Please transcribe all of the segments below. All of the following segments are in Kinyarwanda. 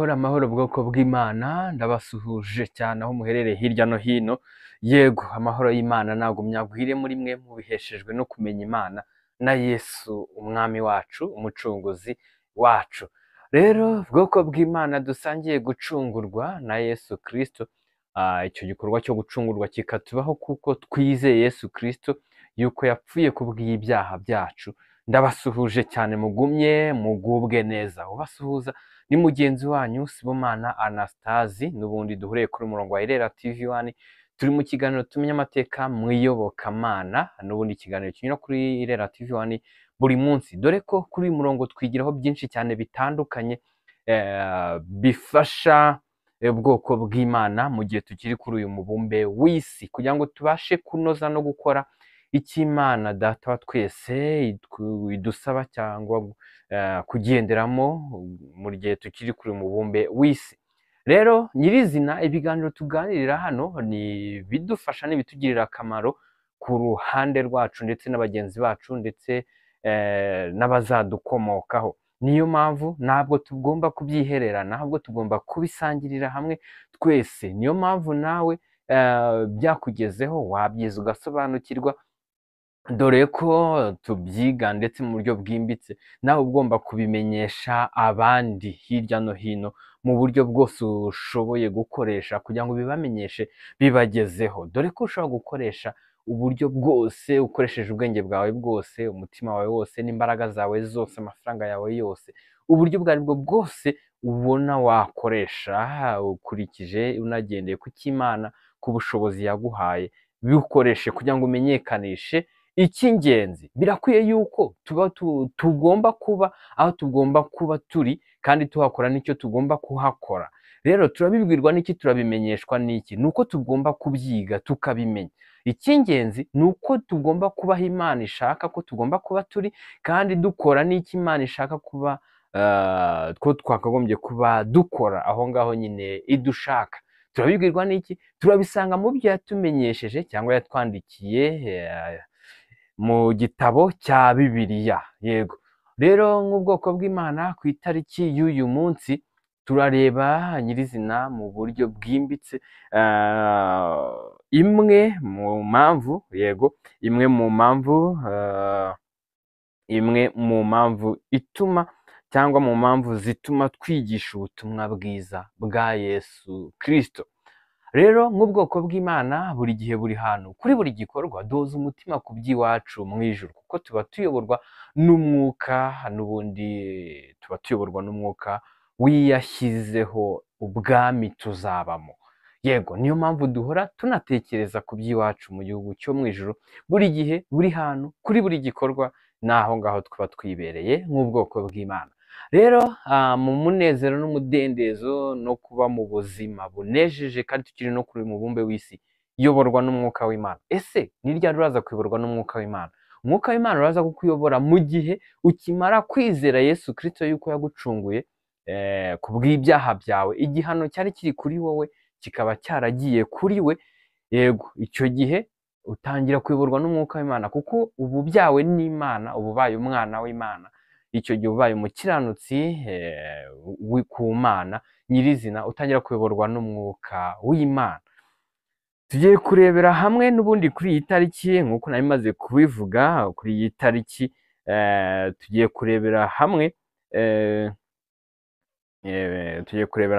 Amahoro bwoko bw'Imana, ndabasuhuje cyane aho muherereye hirya no hino. Yego, amahoro y'Imana nagumya agwire muri mwe mubiheshejwe no kumenya Imana na Yesu umwami wacu, umucunguzi wacu. Rero bwoko bw'Imana dusangiye gucungurwa na Yesu Kristo, icyo gikorwa cyo gucungurwa kikatubaho kuko twizeye Yesu Kristo yuko yapfuye kubw'ibyaha byacu. Ndabasuhuje cyane, mugumye mugubwe neza. Ubasuhuza ni mugenzi wanyu Sibomana Anastasi, n'ubundi duhuriye kuri umurongo wa Irera TV1. Turi mu kiganiro tumenya amateka mu iyobokamana, n'ubundi ikiganiro kinyura kuri Irera TV1 buri munsi, dore ko kuri uyu murongo twigiraho byinshi cyane bitandukanye bifasha ubwoko bw'Imana mu gihe tukiri kuri uyu mubumbe w'isi, kugira ngo tubashe kunoza no gukora icyo Imana Data wa twese idusaba cyangwa kugenderamo mu gihe tukiri kuri uyu mubumbe w'isi. Rero nyirizina ibiganiro tuganirira hano ni bidufasha n'ibitugirira akamaro ku ruhande rwacu ndetse n'abagenzi bacu ndetse n'abazadukomokaho. Niyo mpamvu ntabwo tugomba kubyihererana, ahubwo tugomba kubisangirira hamwe twese. Niyo mpamvu nawe byakugezeho wabyiza ugasobanukirwa, dore ko tubyiga ndetse mu buryo bwimbitse, nawe ugomba kubimenyesha abandi hirya no hino mu buryo bwose ushoboye gukoresha kugira ngo bibamenyeshe bibagezeho, dore ko ushobora gukoresha uburyo bwose, ukoresheje ubwenge bwawe bwose, umutima wawe wose, n'imbaraga zawe zose, amafaranga yawe yose, uburyo ubwo aribwo bwose ubona wakoresha ukurikije unagendeye ku cy'Imana, ku bushobozi yaguhaye, biwukoreshe kugira ngo umenyekanishe icy'ingenzi. Birakwiye yuko tugomba kuba aho tugomba kuba turi, kandi tuhakora n'icyo tugomba kuhakora. Rero turabibwirwa n'iki? Turabimenyeshwa n'iki? Ni uko tugomba kubyiga tukabimenya. Icy'ingenzi ni uko tugomba kubaho Imana ishaka ko tugomba kuba turi, kandi dukora n'icyo Imana ishaka kuba two twakagombye kuba dukora aho ngaho nyine idushaka. Turabibwirwa n'iki? Turabisanga mu byo yatumenyesheje cyangwa yatwandikiye mu gitabo cya Bibiliya. Yego, rero nk'ubwoko bw'Imana ku itariki y'uyu munsi turareba nyirizina mu buryo bwimbitse imwe mu mpamvu, yego, imwe mu mpamvu ituma cyangwa mu mpamvu zituma twigisha ubutumwa bwiza bwa Yesu Kristo. Rero nk'ubwoko bw'Imana buri gihe, buri hantu, kuri buri gikorwa duhoza umutima ku by'iwacu mu ijuru, kuko tuba tuyoborwa n'umwuka, n'ubundi tuba tuyoborwa n'umwuka wiyashyizeho ubwami tuzabamo. Yego, niyo mpamvu duhora tunatekereza ku by'iwacu mu gihugu cyo mu ijuru, buri gihe, buri hantu, kuri buri gikorwa, n'aho ngaho twaba twibereye nk'ubwoko bw'Imana. Rero mu munezero n'umudendezo no kuba mu buzima bunejeje, kandi tukiri no kuri mubumbe w'isi, iyoborwa n'umwuka w'Imana. Ese ni ryari uraza kuyoborwa n'umwuka w'Imana? Umwuka w'Imana uraza kukuyobora mu gihe ukimara kwizera Yesu Kristo yuko yagucunguye ku bw'ibyaha byawe, igihano cyari kiri kuri wowe kikaba cyaragiye kuri we. Yego, icyo gihe utangira kuyoborwa n'umwuka w'Imana, kuko ubu byawe n'Imana, ubu ubaye umwana w'Imana. Icyo gihe ubaye umukiranutsi ku Mana nyirizina, utangira kuyoborwa n'umwuka w'Imana. Tugiye kurebera hamwe n'ubundi kuri iyi tariki, nk'uko nari maze kubivuga, kuri iyi tariki tugiye kurebera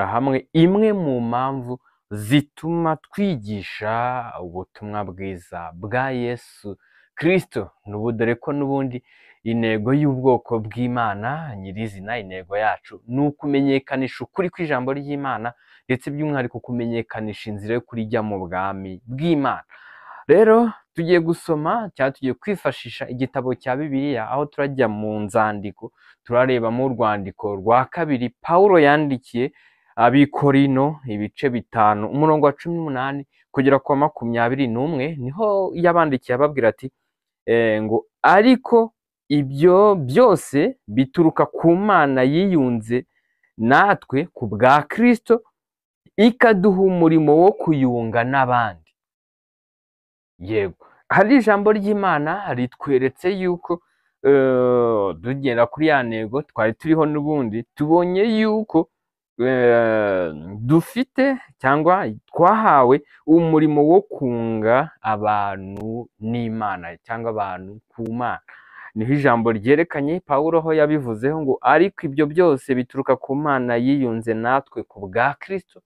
hamwe imwe mu mpamvu zituma twigisha ubutumwa bwiza bwa Yesu Kristo. N'ubu dore ko n'ubundi intego y'ubwoko bw'Imana nyirizina, intego yacu ni ukumenyekanisha ukuri kw'ijambo ry'Imana, ndetse by'umwihariko kumenyekanisha inzira yo kurijya mu bwami bw'Imana. Rero tugiye gusoma cyangwa tugiye kwifashisha igitabo cya Bibiliya, aho turajya mu nzandiko, turarebamo urwandiko rwa kabiri Pawulo yandikiye Abikorino, ibice 5, umurongo wa 18 kugera kwa 21, niho yabandikiye ababwira ati ngo ariko ibyo byose bituruka ku Mana yiyunze natwe ku bwa Kristo, ikaduha umurimo wo kuyunga n'abandi. Yego, hari ijambo ry'Imana ritweretse yuko tugenda kuri ya ntego twari turiho n'ubundi, tubonye yuko dufite cyangwa twahawe umurimo wo kunga abantu n'Imana cyangwa abantu ku Mana. Niho ijambo ryerekanye Pawulo ho yabivuzeho ngo ariko ibyo byose bituruka ku Mana yiyunze natwe ku bwa Kristo.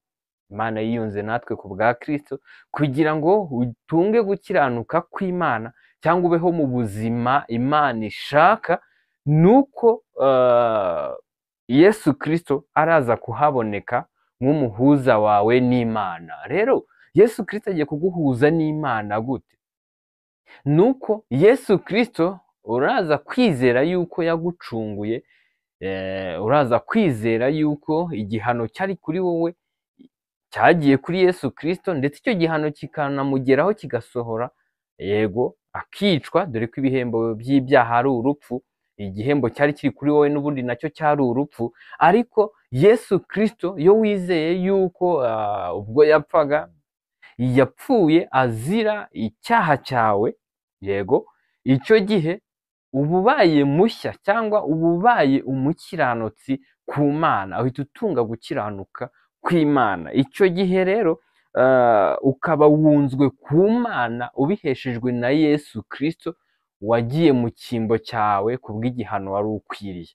Imana yiyunze natwe ku bwa Kristo kugira ngo utunge gukiranuka kw'Imana cyangwa ubeho mu buzima Imana ishaka, nuko Yesu Kristo araza kuhaboneka nk'umuhuza wawe n'Imana. Rero Yesu Kristo agiye kuguhuza n'Imana gute? Nuko Yesu Kristo uraza kwizera yuko yagucunguye, uraza kwizera yuko igihano cyari kuri wowe cyagiye kuri Yesu Kristo, ndetse icyo gihano kikanamugeraho kigasohora, yego akicwa, dore ko ibihembo by'ibyaha ari urupfu. Igihembo cyari kiri kuri wowe n'ubundi nacyo cyari urupfu, ariko Yesu Kristo iyo wizeye yuko ubwo yapfaga yapfuye azira icyaha cyawe, yego icyo gihe uba ubaye mushya cyangwa uba ubaye umukiranutsi ku Mana, uhita utunga gukiranuka kw'Imana. Icyo gihe rero ukaba wunzwe ku Mana ubiheshejwe na Yesu Kristo wagiye mu cyimbo cyawe ku bw'igihano wari ukwiriye.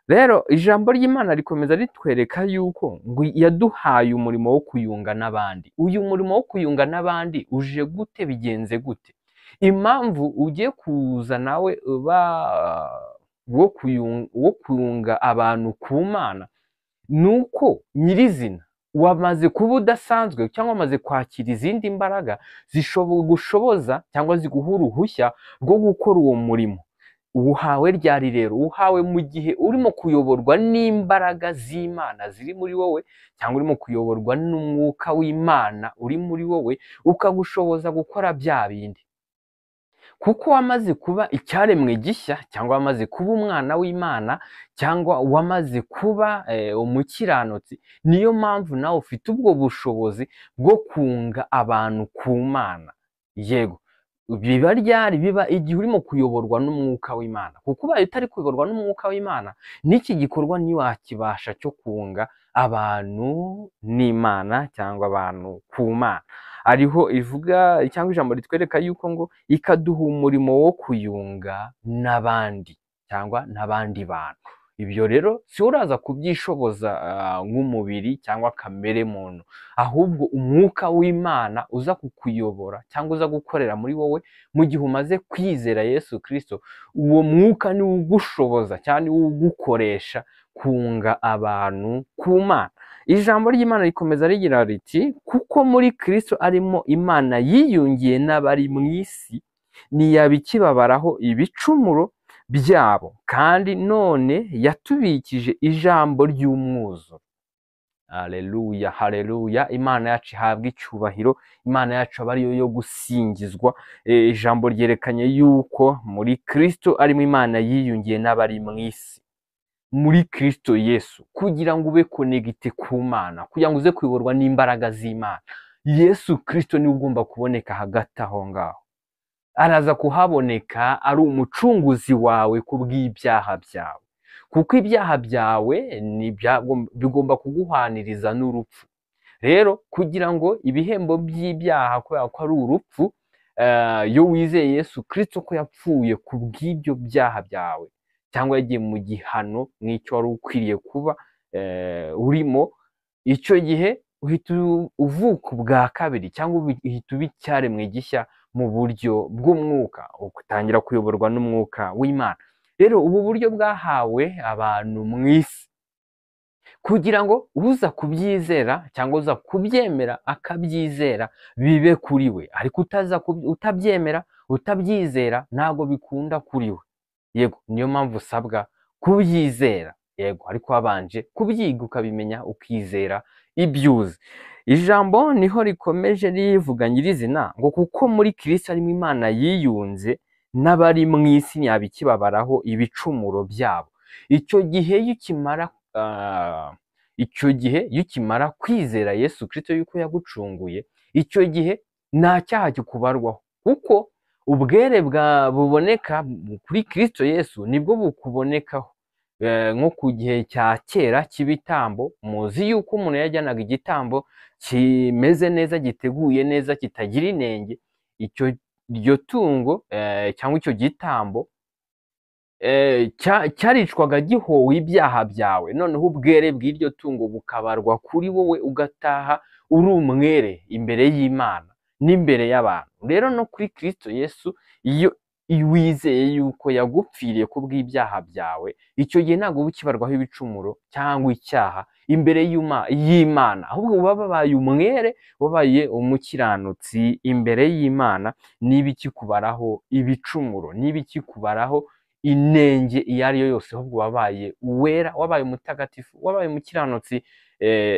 Rero ijambo ry'Imana rikomeza ritwereka yuko ngo yaduhaye umurimo wo kuyunga n'abandi. Uyu murimo wo kuyunga n'abandi uje gute? Bigenze gute? Impamvu ugiye kuza nawe wo kuyunga abantu ku Mana, nuko nyirizina wamaze kuba udasanzwe cyangwa wamaze kwakira izindi mbaraga zigushoboza cyangwa ziguha uruhushya rwo gukora uwo murimo. Uwuhawe ryari rero? Uwuhawe mu gihe urimo kuyoborwa n'imbaraga z'Imana ziri muri wowe, cyangwa urimo kuyoborwa n'umwuka w'Imana uri muri wowe ukagushoboza gukora bya bindi. Kuko wamaze kuba icyaremwe gishya, cyangwa wamaze kuba umwana w'Imana, cyangwa wamaze kuba umukiranutsi, niyo mpamvu nawe ufite ubwo bushobozi bwo kunga abantu ku Mana. Yego, biba ryari? Biba igihe urimo kuyoborwa n'umwuka w'Imana. Kuko ubaye utari kuyoborwa n'umwuka w'Imana, n'iki gikorwa ntiwakibasha cyo kunga abantu n'Imana cyangwa abantu ku Mana. Ariho ivuga cyangwa ijambo ritwereka yuko ngo ikaduha umurimo wo kuyunga n'abandi cyangwa n'abandi bantu. Ibyo rero si uraza kubyishoboza nk'umubiri cyangwa kamere muntu, ahubwo umwuka w'Imana uza kukuyobora cyangwa uza gukorera muri wowe mu gihe umaze kwizera Yesu Kristo. Uwo mwuka niwo ugushoboza cyangwa niwo ugukoresha kunga abantu ku Mana. Ijambo ry'Imana rikomeza rigira riti kuko muri Kristo arimo Imana yiyungiye n'abari mu isi, ntiyabikibabaraho ibicumuro byabo, kandi none yatubikije ijambo ry'umwuzuro. Haleluya, haleluya. Imana yacu ihabwa icyubahiro, Imana yacu aba ariyo yo gusingizwa. Ijambo ryerekanye yuko muri Kristo arimo Imana yiyungiye n'abari mu isi, muri Kristo Yesu, kugira ngo ube konegite ku Mana, kugira ngo uze kuyoborwa n'imbaraga z'Imana. Yesu Kristo niwe ugomba kuboneka hagati aho ngaho. Araza kuhaboneka ari umucunguzi wawe ku bw'ibyaha byawe, kuko ibyaha byawe bigomba kuguhaniriza n'urupfu. Rero kugira ngo ibihembo by'ibyaha, kubera ko ari urupfu, iyo wizeye Yesu Kristo ko yapfuye ku bw'ibyo byaha byawe, cyangwa yagiye mu gihano nk'icyo wari ukwiriye kuba urimo, icyo gihe uhita uvuka ubwa kabiri, cyangwa uhita uba icyaremwe gishya mu buryo bw'umwuka, ugatangira kuyoborwa n'umwuka w'Imana. Rero ubu buryo bwahawe abantu mu isi kugira ngo uza kubyizera cyangwa uza kubyemera akabyizera bibe kuri we, ariko utabyemera utabyizera ntabwo bikunda kuri we. Yego, niyo mpamvu usabwa kubyizera, yego, ariko wabanje kubyiga ukabimenya ukizera ibyo uzi. Ijambo niho rikomeje rivuga nyirizina ngo kuko muri Kristo arimo Imana yiyunze n'abari mu isi, ntiyabikibabaraho ibicumuro byabo. Icyo gihe iyo ukimara kwizera Yesu Kristo yuko yagucunguye, icyo gihe nta cyaha kikubarwaho, kuko ubwere buboneka kuri Kristo Yesu nibwo bukubonekaho. nko ku gihe cya kera cy'ibitambo, muzi yuko umuntu yajyanaga igitambo kimeze neza, giteguye neza, kitagira inenge. Iryo tungo cyangwa icyo gitambo cyaricwaga gihowe ibyaha byawe, noneho ubwere bw'iryo tungo bukabarwa kuri wowe, ugataha uri umwere imbere y'Imana n'imbere y'abantu. Rero no kuri Kristo Yesu, iyo wizeye yuko yagupfiriye ku bw'ibyaha byawe, icyo gihe ntabwo uba ukibarwaho ibicumuro cyangwa icyaha imbere y'Imana, ahubwo uba wabaye umwere, wabaye umukiranutsi imbere y'Imana. niba ikikubaraho ibicumuro, niba ikikubaraho inenge iyo ari yo yose, ahubwo wabaye uwera, wabaye umutagatifu, wabaye umukiranutsi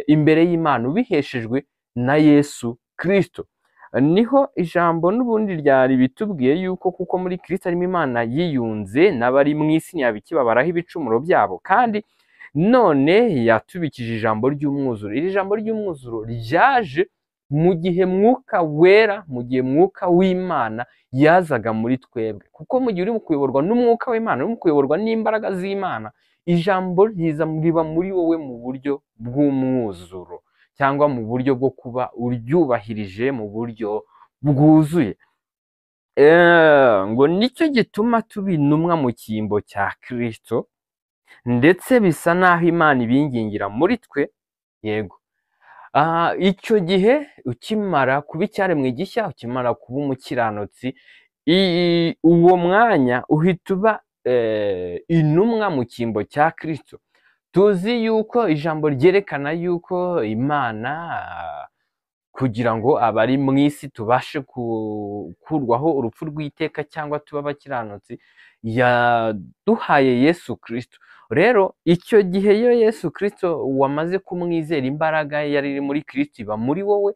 imbere y'Imana, ubiheshejwe na Yesu Kristo. Niho ijambo n'ubundi ryari bitubwiye yuko kuko muri Kristo harimo Imana yiyunze n'abari mu isi ntiyabikibabaraho ibicumuro byabo, kandi none yatubikije ijambo ry'umwuzuro. Iri jambo ry'umwuzuro ryaje mu gihe Mwuka Wera, mu gihe Mwuka w'Imana yazaga muri twebwe, kuko mu gihe uri mu kuyoborwa n'Umwuka w'Imana, uri mu kuyoborwa n'imbaraga z'Imana, ijambo riba muri wowe mu buryo bw'umwuzuro, cyangwa mu buryo bwo kuba uryubahirije mu buryo bwuzuye. Ngo nicyo gituma tuba intumwa mu cyimbo cya Kristo, ndetse bisa naho Imana ibingingira muri twe. Yego, icyo gihe ukimara kuba icyaremwe gishya, ukimara kuba umukiranutsi, uwo mwanya uhita uba intumwa mu cyimbo cya Kristo. Tuzi yuko ijambo ryerekana yuko Imana, kugira ngo abari mu isi tubashe gukurwaho urupfu rw'iteka cyangwa tuba abakiranutsi, yaduhaye Yesu Kristo. Rero icyo gihe iyo Yesu Kristo wamaze kumwizera, imbaraga yari iri muri Kristo iba muri wowe,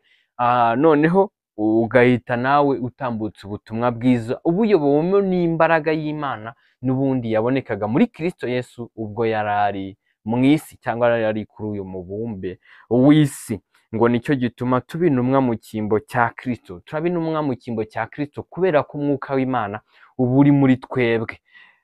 noneho ugahita nawe utambutsa ubutumwa bwiza, ubuyobowemo n'imbaraga y'Imana n'ubundi yabonekaga muri Kristo Yesu ubwo yari ari mu isi, cyangwa yari ari kuri uyu mubumbe w'isi. Ngo nicyo gituma tuba intumwa mu cyimbo cya Kristo. Turaba intumwa mu cyimbo cya Kristo kubera ko Umwuka w'Imana uba uri muri twebwe.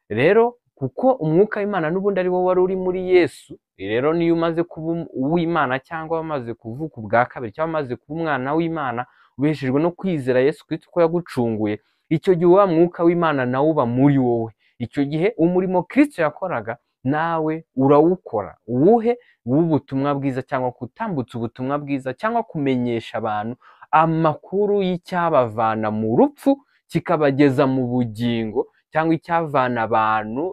Rero kuko Umwuka w'Imana n'ubundi ari wo wari uri muri Yesu, rero niyo umaze kuba uw'Imana, cyangwa wamaze kuvuka ubwa kabiri, cyangwa wamaze kuba umwana w'Imana, ubeshejwe no kwizera Yesu Kristo ko yagucunguye, icyo gihe wa Mwuka w'Imana nawe uba muri wowe. Icyo gihe umurimo Kristo yakoraga nawe urawukora. Uwuhe? W'ubutumwa bwiza, cyangwa gutambutsa ubutumwa bwiza, cyangwa kumenyesha abantu amakuru y'icyabavana mu rupfu kikabageza mu bugingo, cyangwa icyavana abantu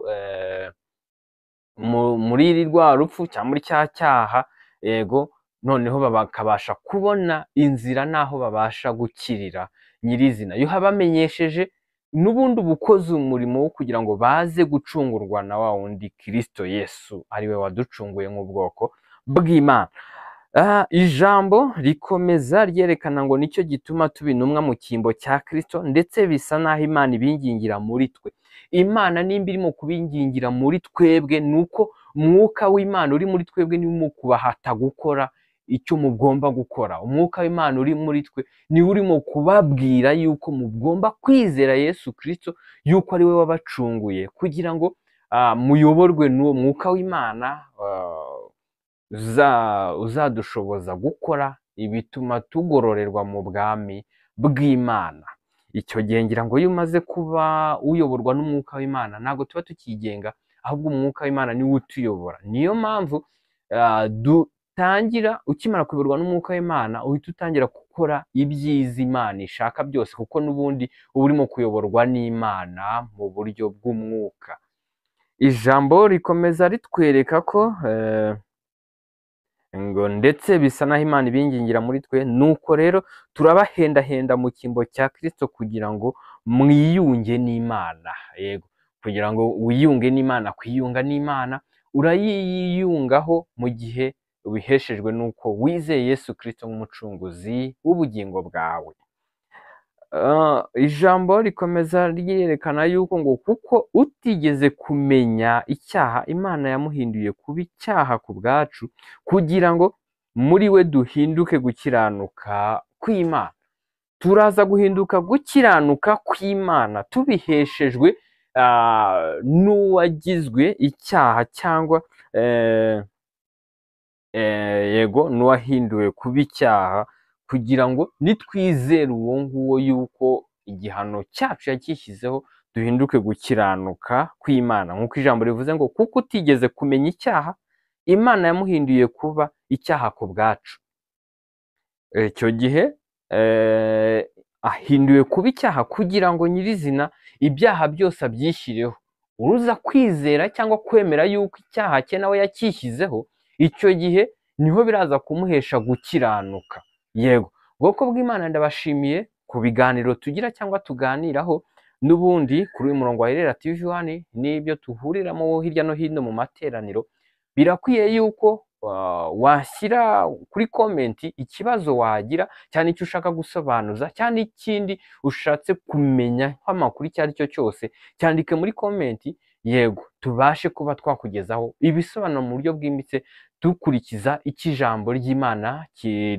muri rwa rupfu cyangwa muri cya cyaha. Yego, noneho bakabasha kubona inzira n'aho babasha gukirira nyirizina. Iyo habamenyesheje n'ubundi ubukoze umurimo wo kugira ngo baze gucungurwa na wa wundi Kristo Yesu ari we waducunguye nk'ubwoko bw'Imana. Ijambo rikomeza ryerekana ngo nicyo gituma tuba intumwa mu cyimbo cya Kristo, ndetse bisa naho Imana ibingingira muri twe. Imana nimba irimo kubingingira muri twebwe, nuko Umwuka w'Imana uri muri twebwe niwo kubahata gukora icyo mugomba gukora. Umwuka w'Imana uri muri twe niwe urimo kubabwira yuko mugomba kwizera Yesu Kristo, yuko ari we wabacunguye, kugira ngo muyoborwe n'uwo Mwuka w'Imana uzadushoboza gukora ibituma tugororerwa mu bwami bw'Imana. Icyo gihe ngira ngo iyo umaze kuba uyoborwa n'Umwuka w'Imana, ntabwo tuba tukigenga, ahubwo Umwuka w'Imana niwe utuyobora. Niyo mpamvu dutangira, ukimara kuyoborwa n'Umwuka w'Imana, uhita utangira gukora ibyiza Imana ishaka byose, kuko n'ubundi uba urimo kuyoborwa n'Imana mu buryo bw'umwuka. Ijambo rikomeza ritwereka ko ngo ndetse bisa naho Imana ibingingira muri twe, nuko rero turabahendahenda mu cyimbo cya Kristo kugira ngo mwiyunge n'Imana. Yego, kugira ngo wiyunge n'Imana, kwiyunga n'Imana urayiyungaho mu gihe ubiheshejwe n'uko wizeye Yesu Kristo nk'umucunguzi w'ubugingo bwawe. Ijambo rikomeza ryerekana yuko ngo kuko utigeze kumenya icyaha, Imana yamuhinduye kuba icyaha ku bwacu, kugira ngo muri we duhinduke gukiranuka kw'Imana. Turaza guhinduka gukiranuka kw'Imana tubiheshejwe n'uwagizwe icyaha cyangwa yego n'uwahinduwe kuba icyaha, kugira ngo nitwizere uwo nguwo yuko igihano cyacu yakishyizeho duhinduke gukiranuka kw'Imana, nk'uko ijambo rivuze ngo kuko utigeze kumenya icyaha Imana yamuhinduye kuba icyaha ku bwacu. Icyo gihe ahinduwe kuba icyaha kugira ngo nyirizina ibyaha byose abyishyireho. Uruza kwizera cyangwa kwemera yuko icyaha cye nawe yakishyizeho, icyo gihe niho biraza kumuhesha gukiranuka. Yego, ubwoko bw'Imana ndabashimiye ku biganiro tugira cyangwa tuganiraho, n'ubundi kuri uyu murongo wa Irera TV1 n'ibyo tuhuriramo hirya no hino mu materaniro, birakwiye yuko washyira kuri komenti ikibazo wagira cyane icyo ushaka gusobanuza cyane ikindi ushatse kumenya nk'amakuru icyo ari cyo cyose, cyandike muri komenti. Yego, tubashe kuba twakugezaho ibisobanuro mu buryo bwimbitse dukurikiza icyo ijambo ry'Imana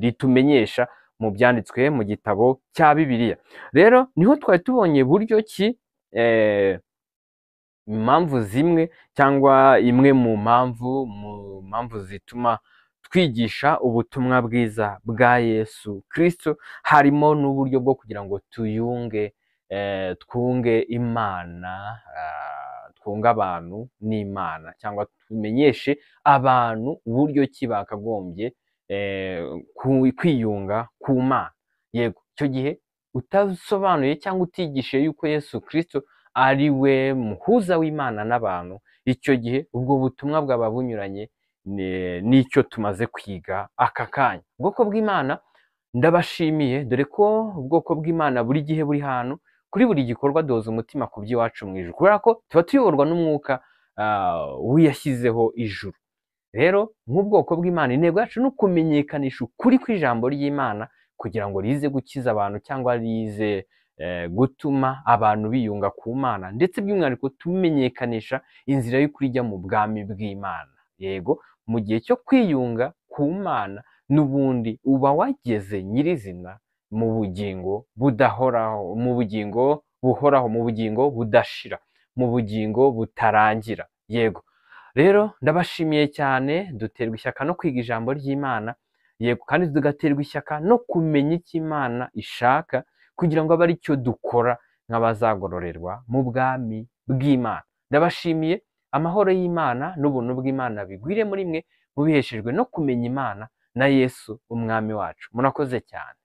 ritumenyesha mu byanditswe mu gitabo cya Bibiliya. Rero niho twari tubonye buryo ki impamvu zimwe cyangwa imwe mu mpamvu zituma twigisha ubutumwa bwiza bwa Yesu Kristo, harimo n'uburyo bwo kugira ngo twunge Imana, twunge abantu n'Imana, cyangwa tumenyeshe abantu uburyo ki bakagombye kwiyunga ku Mana. Yego, icyo gihe utasobanuye cyangwa utigishije yuko Yesu Kristo ari we muhuza w'Imana n'abantu, icyo gihe ubwo butumwa bwaba bunyuranye n'icyo tumaze kwiga aka kanya. Ubwoko bw'Imana ndabashimiye, dore ko ubwoko bw'Imana buri gihe buri hantu kuri buri gikorwa duhoza umutima ku by'iwacu mu ijuru, kubera ko tuba tuyoborwa n'umwuka wiyashyizeho ijuru. Rero nk'ubwoko bw'Imana intego yacu ni ukumenyekanisha ukuri kw'ijambo ry'Imana kugira ngo rize gukiza abantu cyangwa rize gutuma abantu biyunga ku Mana, ndetse by'umwihariko tumenyekanisha inzira y'ukuri ijya mu bwami bw'Imana. Yego, mu gihe cyo kwiyunga ku Mana n'ubundi uba wageze nyirizina mu bugingo budahoraho, mu bugingo buhoraho, mu bugingo budashira, mu bugingo butarangira. Yego, rero ndabashimiye cyane, duterwa ishyaka no kwiga ijambo ry'Imana. Yego, kandi tugaterwa ishyaka no kumenya icyo Imana ishaka, kugira ngo abe ari cyo dukora nk'abazagororerwa mu bwami bw'Imana. Ndabashimiye, amahoro y'Imana n'ubuntu bw'Imana bigwire muri mwe, mubiheshejwe no kumenya Imana na Yesu umwami wacu. Murakoze cyane.